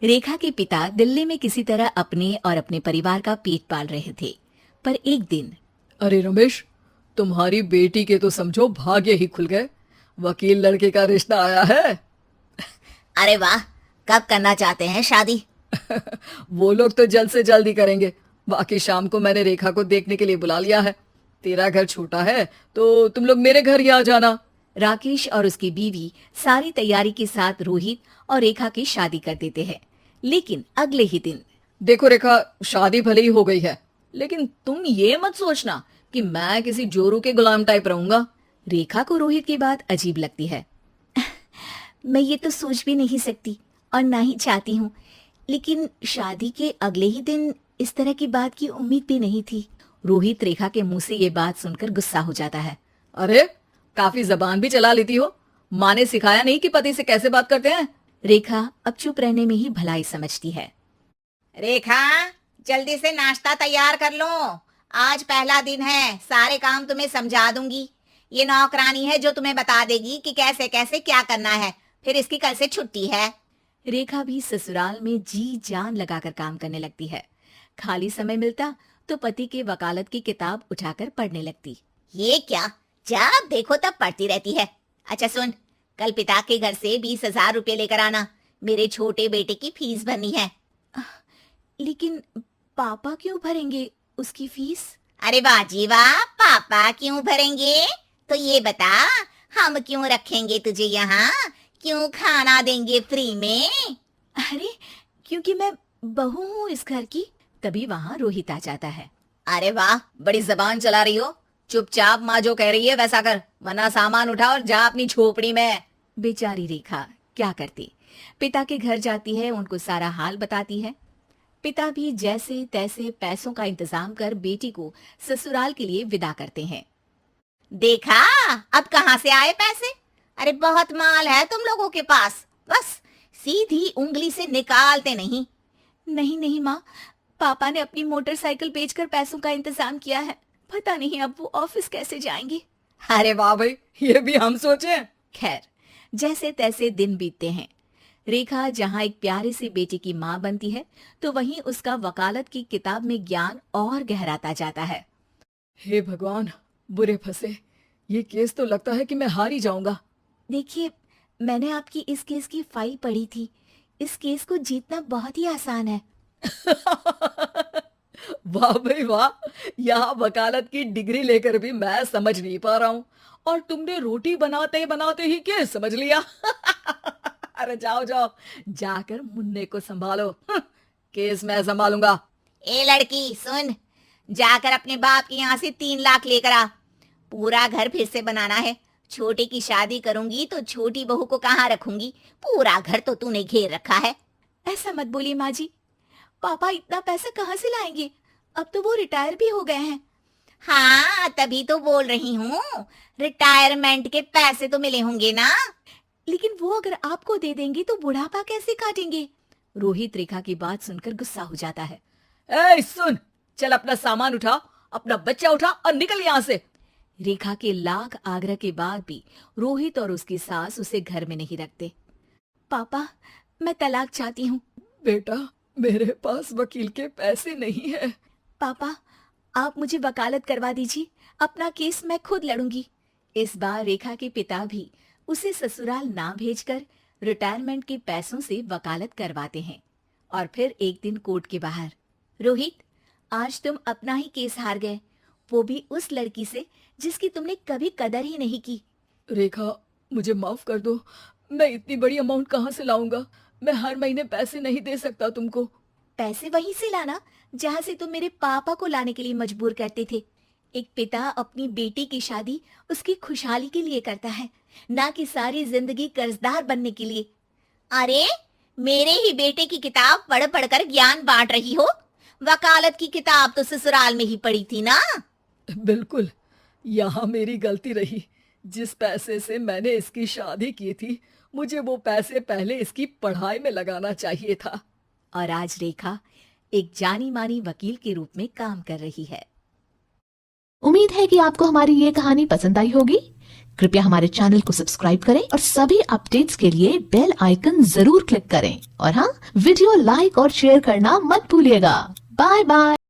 रेखा के पिता दिल्ली में किसी तरह अपने और अपने परिवार का पेट पाल रहे थे। पर एक दिन अरे रमेश, तुम्हारी बेटी के तो समझो भाग्य ही खुल गए। वकील लड़के का रिश्ता आया है। अरे वाह। कब करना चाहते हैं शादी? वो लोग तो जल्द से जल्द ही करेंगे। बाकी शाम को मैंने रेखा को देखने के लिए बुला लिया है। तेरा घर छोटा है तो तुम लोग मेरे घर ही आ जाना। राकेश और उसकी बीवी सारी तैयारी के साथ रोहित और रेखा की शादी कर देते हैं। लेकिन अगले ही दिन देखो रेखा, शादी भले ही हो गई है, लेकिन तुम ये मत सोचना कि मैं किसी जोरू के गुलाम टाइप रहूंगा। रेखा को रोहित की बात अजीब लगती है। मैं ये तो सोच भी नहीं सकती और ना ही चाहती हूँ, लेकिन शादी के अगले ही दिन इस तरह की बात की उम्मीद भी नहीं थी। रोहित रेखा के मुंह से ये बात सुनकर गुस्सा हो जाता है। अरे, काफी जबान भी चला लेती हो। माँ ने सिखाया नहीं कि पति से कैसे बात करते हैं? रेखा अब चुप रहने में ही भलाई समझती है। रेखा, जल्दी से नाश्ता तैयार कर लो। आज पहला दिन है, सारे काम तुम्हें समझा दूंगी। ये नौकरानी है जो तुम्हें बता देगी कि कैसे कैसे क्या करना है। फिर इसकी कल से छुट्टी है। रेखा भी ससुराल में जी जान लगाकर काम करने लगती है। खाली समय मिलता तो पति के वकालत की किताब उठाकर पढ़ने लगती। ये क्या, जब देखो तब पढ़ती रहती है। अच्छा सुन, कल पिता के घर से 20,000 रुपए लेकर आना। मेरे छोटे बेटे की फीस भरनी है। लेकिन पापा क्यों भरेंगे उसकी फीस? अरे वाह जी वाह, पापा क्यों भरेंगे? तो ये बता, हम क्यों रखेंगे तुझे यहाँ? क्यों खाना देंगे फ्री में? अरे, क्योंकि मैं बहू हूँ इस घर की। तभी वहाँ रोहित आ जाता है। अरे वाह, बड़ी जबान चला रही हो। चुपचाप माँ जो कह रही है वैसा कर, वरना सामान उठा और जा अपनी झोपड़ी में। बेचारी रेखा क्या करती, पिता के घर जाती है, उनको सारा हाल बताती है। पिता भी जैसे तैसे पैसों का इंतजाम कर बेटी को ससुराल के लिए विदा करते हैं। देखा, अब कहाँ से आए पैसे? अरे बहुत माल है तुम लोगों के पास, बस सीधी उंगली से निकालते नहीं। नहीं नहीं माँ, पापा ने अपनी मोटरसाइकिल बेचकर पैसों का इंतजाम किया है। पता नहीं अब वो ऑफिस कैसे जाएंगे। अरे वाह भाई, ये भी हम सोचे। खैर, जैसे तैसे दिन बीतते हैं। रेखा जहाँ एक प्यारे से बेटे की माँ बनती है, तो वहीं उसका वकालत की किताब में ज्ञान और गहराता जाता है। हे भगवान, बुरे फंसे। ये केस तो लगता है कि मैं हार ही जाऊंगा। देखिए, मैंने आपकी इस केस की फाइल पढ़ी थी। इस केस को जीतना बहुत ही आसान है। वाह भाई वाह, यहाँ वकालत की डिग्री लेकर भी मैं समझ नहीं पा रहा हूँ, और तुमने रोटी बनाते बनाते ही केस समझ लिया। अरे जाओ जाओ, जाकर मुन्ने को संभालो। केस मैं संभालूंगा। ए लड़की सुन, जाकर अपने बाप के यहाँ से 3 लाख लेकर आ। पूरा घर फिर से बनाना है। छोटे की शादी करूंगी तो छोटी बहू को कहाँ रखूंगी? पूरा घर तो तूने घेर रखा है। ऐसा मत बोलिए माँ जी। पापा इतना पैसा कहाँ से लाएंगे? अब तो वो रिटायर भी हो गए हैं। हाँ, तभी तो बोल रही हूँ, रिटायरमेंट के पैसे तो मिले होंगे ना। लेकिन वो अगर आपको दे देंगे तो बुढ़ापा कैसे काटेंगे? रोहित रेखा की बात सुनकर गुस्सा हो जाता है। ए सुन, चल अपना सामान उठा, अपना बच्चा उठा और निकल यहाँ से। रेखा के लाख आग्रह के बाद भी रोहित और उसकी सास उसे घर में नहीं रखते। पापा, मैं तलाक चाहती हूँ। बेटा, मेरे पास वकील के पैसे नहीं है। पापा, आप मुझे वकालत करवा दीजिए। अपना केस मैं खुद लड़ूंगी। इस बार रेखा के पिता भी उसे ससुराल ना भेजकर रिटायरमेंट के पैसों से वकालत करवाते हैं। और फिर एक दिन कोर्ट के बाहर, रोहित, आज तुम अपना ही केस हार गए, वो भी उस लड़की से जिसकी तुमने कभी कदर ही नहीं की। रेखा, मुझे माफ कर दो। मैं इतनी बड़ी अमाउंट कहाँ से लाऊंगा? मैं हर महीने पैसे नहीं दे सकता तुमको। पैसे वहीं से लाना जहाँ से तुम मेरे पापा को लाने के लिए मजबूर करते थे। एक पिता अपनी बेटी की शादी उसकी खुशहाली के लिए करता है, ना कि सारी जिंदगी कर्जदार बनने के लिए। अरे, मेरे ही बेटे की किताब पढ़ पढ़ कर ज्ञान बांट रही हो। वकालत की किताब तो ससुराल में ही पढ़ी थी ना। बिल्कुल, यहाँ मेरी गलती रही। जिस पैसे से मैंने इसकी शादी की थी, मुझे वो पैसे पहले इसकी पढ़ाई में लगाना चाहिए था। और आज रेखा एक जानी मानी वकील के रूप में काम कर रही है। उम्मीद है कि आपको हमारी ये कहानी पसंद आई होगी। कृपया हमारे चैनल को सब्सक्राइब करें और सभी अपडेट्स के लिए बेल आइकन जरूर क्लिक करें। और हाँ, वीडियो लाइक और शेयर करना मत भूलिएगा। Bye bye.